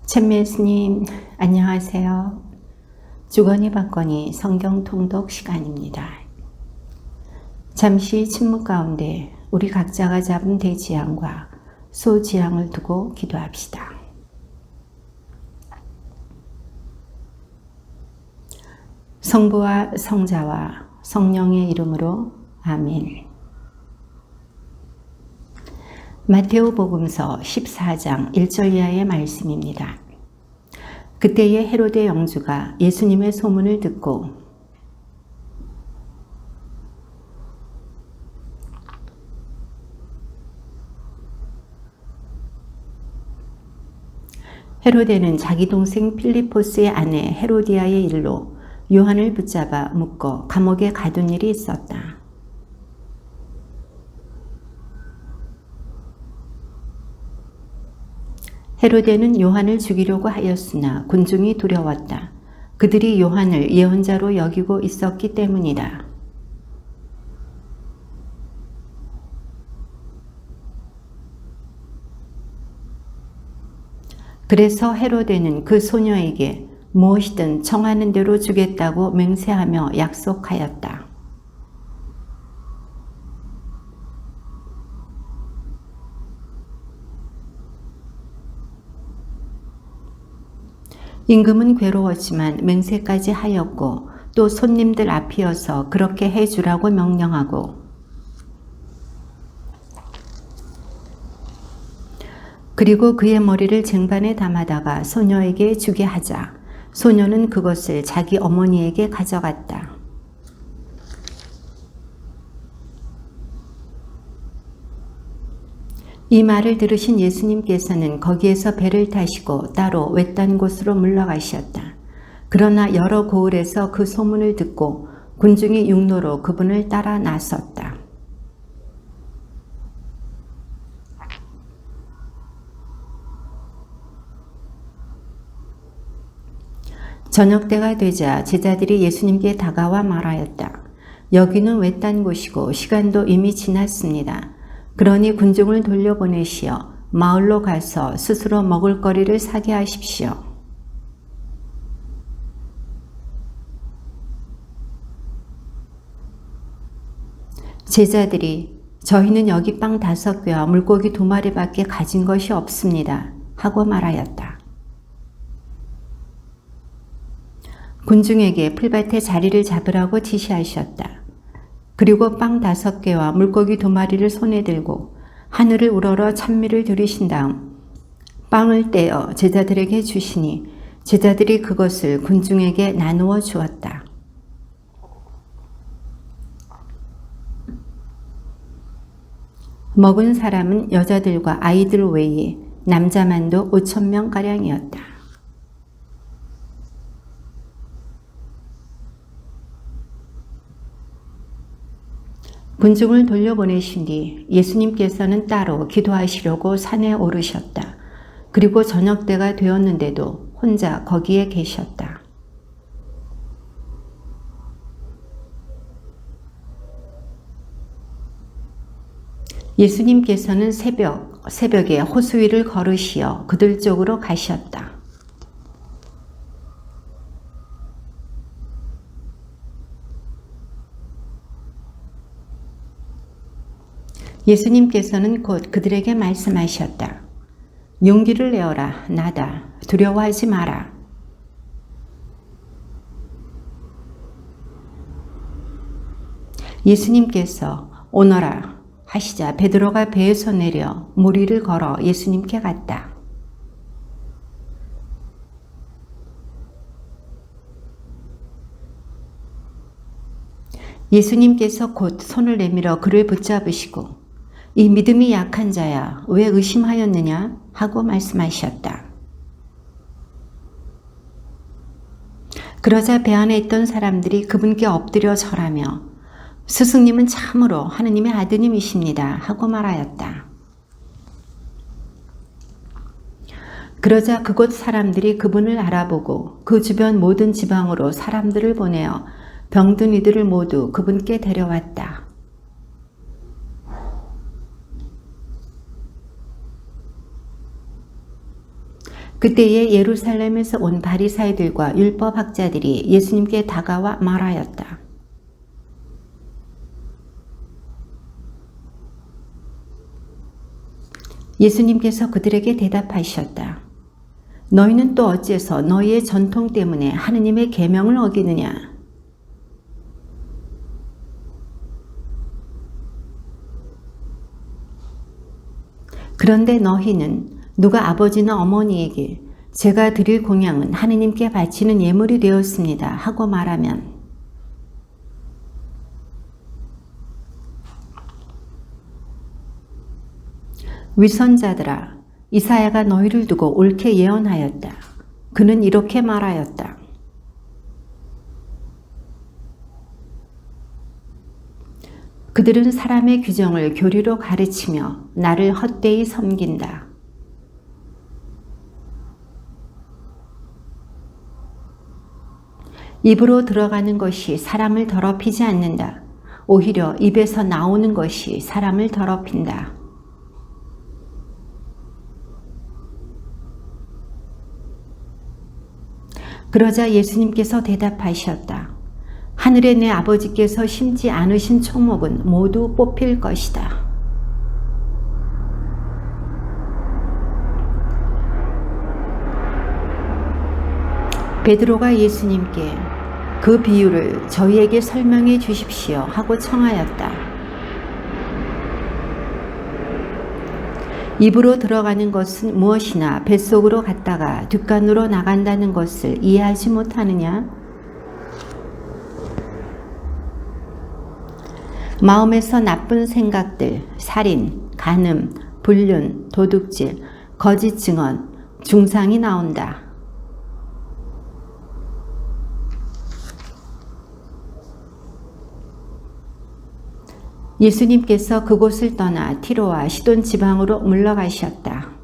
챔미스님, 안녕하세요. 주거니 받거니 성경 통독 시간입니다. 잠시 침묵 가운데 우리 각자가 잡은 대지향과 소지향을 두고 기도합시다. 성부와 성자와 성령의 이름으로 아멘. 마테오 복음서 14장 1절 이하의 말씀입니다. 그때에 헤로데 영주가 예수님의 소문을 듣고 헤로데는 자기 동생 필리포스의 아내 헤로디아의 일로 요한을 붙잡아 묶어 감옥에 가둔 일이 있었다. 헤로데는 요한을 죽이려고 하였으나 군중이 두려웠다. 그들이 요한을 예언자로 여기고 있었기 때문이다. 그래서 헤로데는 그 소녀에게 무엇이든 청하는 대로 주겠다고 맹세하며 약속하였다. 임금은 괴로웠지만 맹세까지 하였고 또 손님들 앞이어서 그렇게 해주라고 명령하고 그리고 그의 머리를 쟁반에 담아다가 소녀에게 주게 하자 소녀는 그것을 자기 어머니에게 가져갔다. 이 말을 들으신 예수님께서는 거기에서 배를 타시고 따로 외딴 곳으로 물러가셨다. 그러나 여러 고을에서 그 소문을 듣고 군중이 육로로 그분을 따라 나섰다. 저녁 때가 되자 제자들이 예수님께 다가와 말하였다. 여기는 외딴 곳이고 시간도 이미 지났습니다. 그러니 군중을 돌려보내시어 마을로 가서 스스로 먹을 거리를 사게 하십시오. 제자들이 저희는 여기 빵 5개와 물고기 2마리밖에 가진 것이 없습니다. 하고 말하였다. 군중에게 풀밭에 자리를 잡으라고 지시하셨다. 그리고 빵 5개와 물고기 2마리를 손에 들고 하늘을 우러러 찬미를 들이신 다음 빵을 떼어 제자들에게 주시니 제자들이 그것을 군중에게 나누어 주었다. 먹은 사람은 여자들과 아이들 외에 남자만도 5,000명가량이었다. 군중을 돌려보내신 뒤 예수님께서는 따로 기도하시려고 산에 오르셨다. 그리고 저녁 때가 되었는데도 혼자 거기에 계셨다. 예수님께서는 새벽에 호수 위를 걸으시어 그들 쪽으로 가셨다. 예수님께서는 곧 그들에게 말씀하셨다. 용기를 내어라. 나다. 두려워하지 마라. 예수님께서 오너라 하시자 베드로가 배에서 내려 물 위를 걸어 예수님께 갔다. 예수님께서 곧 손을 내밀어 그를 붙잡으시고 이 믿음이 약한 자야 왜 의심하였느냐 하고 말씀하셨다. 그러자 배 안에 있던 사람들이 그분께 엎드려 절하며 스승님은 참으로 하느님의 아드님이십니다 하고 말하였다. 그러자 그곳 사람들이 그분을 알아보고 그 주변 모든 지방으로 사람들을 보내어 병든 이들을 모두 그분께 데려왔다. 그때에 예루살렘에서 온 바리사이들과 율법학자들이 예수님께 다가와 말하였다. 예수님께서 그들에게 대답하셨다. 너희는 또 어째서 너희의 전통 때문에 하느님의 계명을 어기느냐? 그런데 너희는 누가 아버지나 어머니에게 제가 드릴 공양은 하느님께 바치는 예물이 되었습니다 하고 말하면 위선자들아, 이사야가 너희를 두고 옳게 예언하였다. 그는 이렇게 말하였다. 그들은 사람의 규정을 교리로 가르치며 나를 헛되이 섬긴다. 입으로 들어가는 것이 사람을 더럽히지 않는다. 오히려 입에서 나오는 것이 사람을 더럽힌다. 그러자 예수님께서 대답하셨다. 하늘에 내 아버지께서 심지 않으신 총목은 모두 뽑힐 것이다. 베드로가 예수님께 그 비유를 저희에게 설명해 주십시오 하고 청하였다. 입으로 들어가는 것은 무엇이나 뱃속으로 갔다가 뒷간으로 나간다는 것을 이해하지 못하느냐? 마음에서 나쁜 생각들, 살인, 간음, 불륜, 도둑질, 거짓 증언, 중상이 나온다. 예수님께서 그곳을 떠나 티로와 시돈 지방으로 물러가셨다.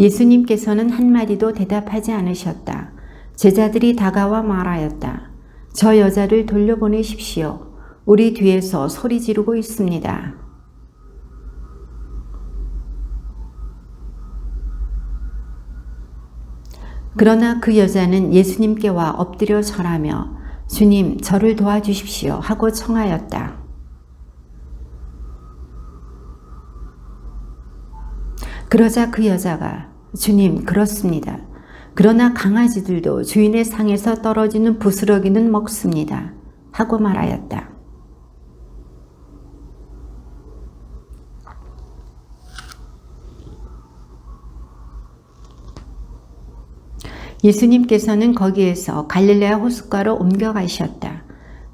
예수님께서는 한마디도 대답하지 않으셨다. 제자들이 다가와 말하였다. 저 여자를 돌려보내십시오. 우리 뒤에서 소리 지르고 있습니다. 그러나 그 여자는 예수님께 와 엎드려 절하며 주님, 저를 도와주십시오 하고 청하였다. 그러자 그 여자가 주님, 그렇습니다. 그러나 강아지들도 주인의 상에서 떨어지는 부스러기는 먹습니다. 하고 말하였다. 예수님께서는 거기에서 갈릴레아 호숫가로 옮겨가셨다.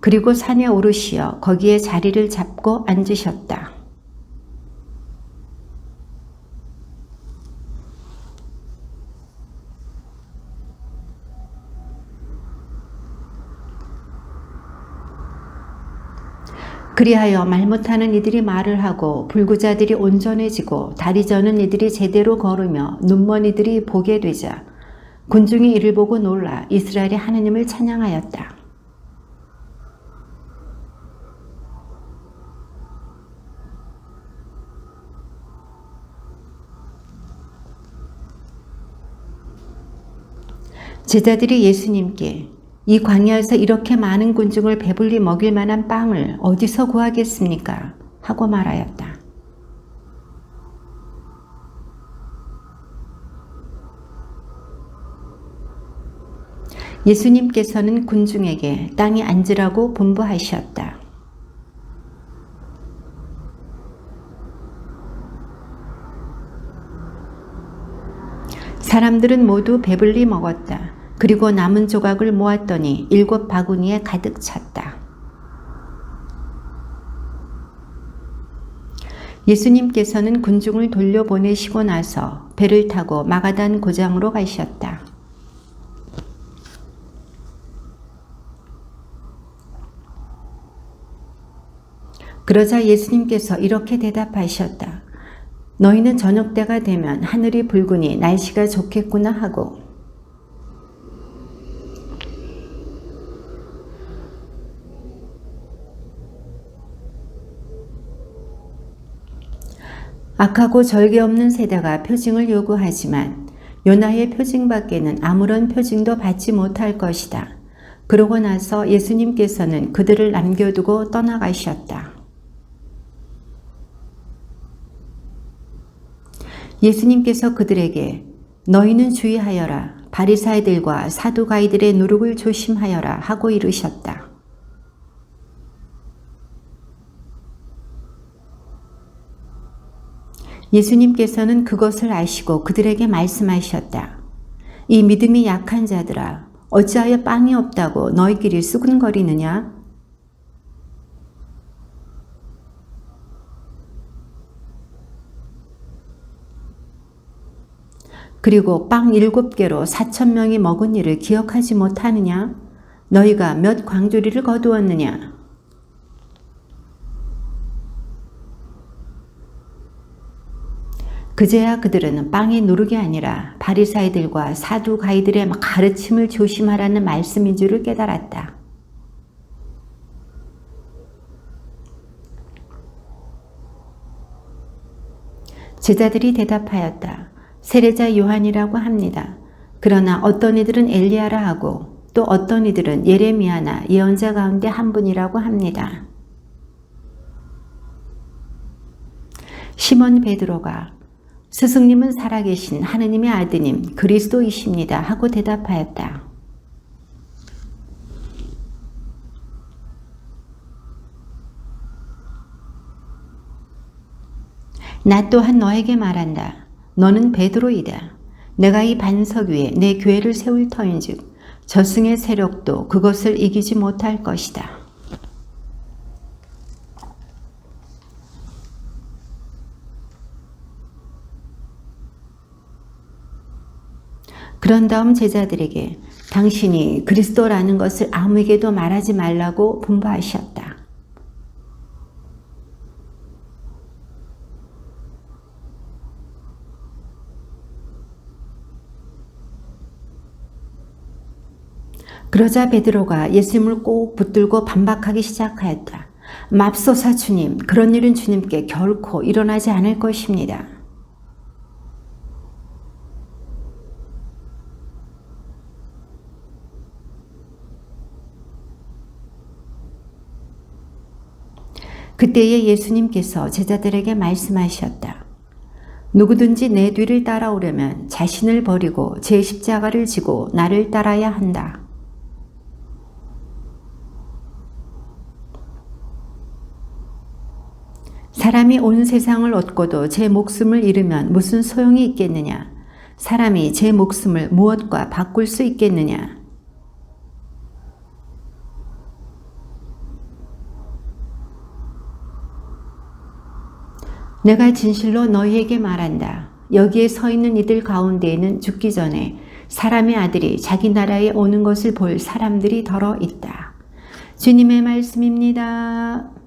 그리고 산에 오르시어 거기에 자리를 잡고 앉으셨다. 그리하여 말 못하는 이들이 말을 하고 불구자들이 온전해지고 다리 저는 이들이 제대로 걸으며 눈먼 이들이 보게 되자 군중이 이를 보고 놀라 이스라엘의 하느님을 찬양하였다. 제자들이 예수님께 이 광야에서 이렇게 많은 군중을 배불리 먹일 만한 빵을 어디서 구하겠습니까? 하고 말하였다. 예수님께서는 군중에게 땅에 앉으라고 분부하셨다. 사람들은 모두 배불리 먹었다. 그리고 남은 조각을 모았더니 7 바구니에 가득 찼다. 예수님께서는 군중을 돌려보내시고 나서 배를 타고 마가단 고장으로 가셨다. 그러자 예수님께서 이렇게 대답하셨다. 너희는 저녁 때가 되면 하늘이 붉으니 날씨가 좋겠구나 하고 악하고 절개 없는 세대가 표징을 요구하지만 요나의 표징밖에는 아무런 표징도 받지 못할 것이다. 그러고 나서 예수님께서는 그들을 남겨두고 떠나가셨다. 예수님께서 그들에게 너희는 주의하여라. 바리사이들과 사두가이들의 누룩을 조심하여라 하고 이르셨다. 예수님께서는 그것을 아시고 그들에게 말씀하셨다. 이 믿음이 약한 자들아, 어찌하여 빵이 없다고 너희끼리 수군거리느냐? 그리고 빵 7개로 4,000명이 먹은 일을 기억하지 못하느냐? 너희가 몇 광주리를 거두었느냐? 그제야 그들은 빵의 누룩이 아니라 바리사이들과 사두가이들의 가르침을 조심하라는 말씀인 줄을 깨달았다. 제자들이 대답하였다. 세례자 요한이라고 합니다. 그러나 어떤 이들은 엘리야라 하고 또 어떤 이들은 예레미야나 예언자 가운데 한 분이라고 합니다. 시몬 베드로가 스승님은 살아계신 하느님의 아드님 그리스도이십니다 하고 대답하였다. 나 또한 너에게 말한다. 너는 베드로이다. 내가 이 반석 위에 내 교회를 세울 터인즉 저승의 세력도 그것을 이기지 못할 것이다. 그런 다음 제자들에게 당신이 그리스도라는 것을 아무에게도 말하지 말라고 분부하셨다. 그러자 베드로가 예수님을 꼭 붙들고 반박하기 시작하였다. 맙소사 주님, 그런 일은 주님께 결코 일어나지 않을 것입니다. 그때에 예수님께서 제자들에게 말씀하셨다. 누구든지 내 뒤를 따라오려면 자신을 버리고 제 십자가를 지고 나를 따라야 한다. 사람이 온 세상을 얻고도 제 목숨을 잃으면 무슨 소용이 있겠느냐? 사람이 제 목숨을 무엇과 바꿀 수 있겠느냐? 내가 진실로 너희에게 말한다. 여기에 서 있는 이들 가운데에는 죽기 전에 사람의 아들이 자기 나라에 오는 것을 볼 사람들이 더러 있다. 주님의 말씀입니다.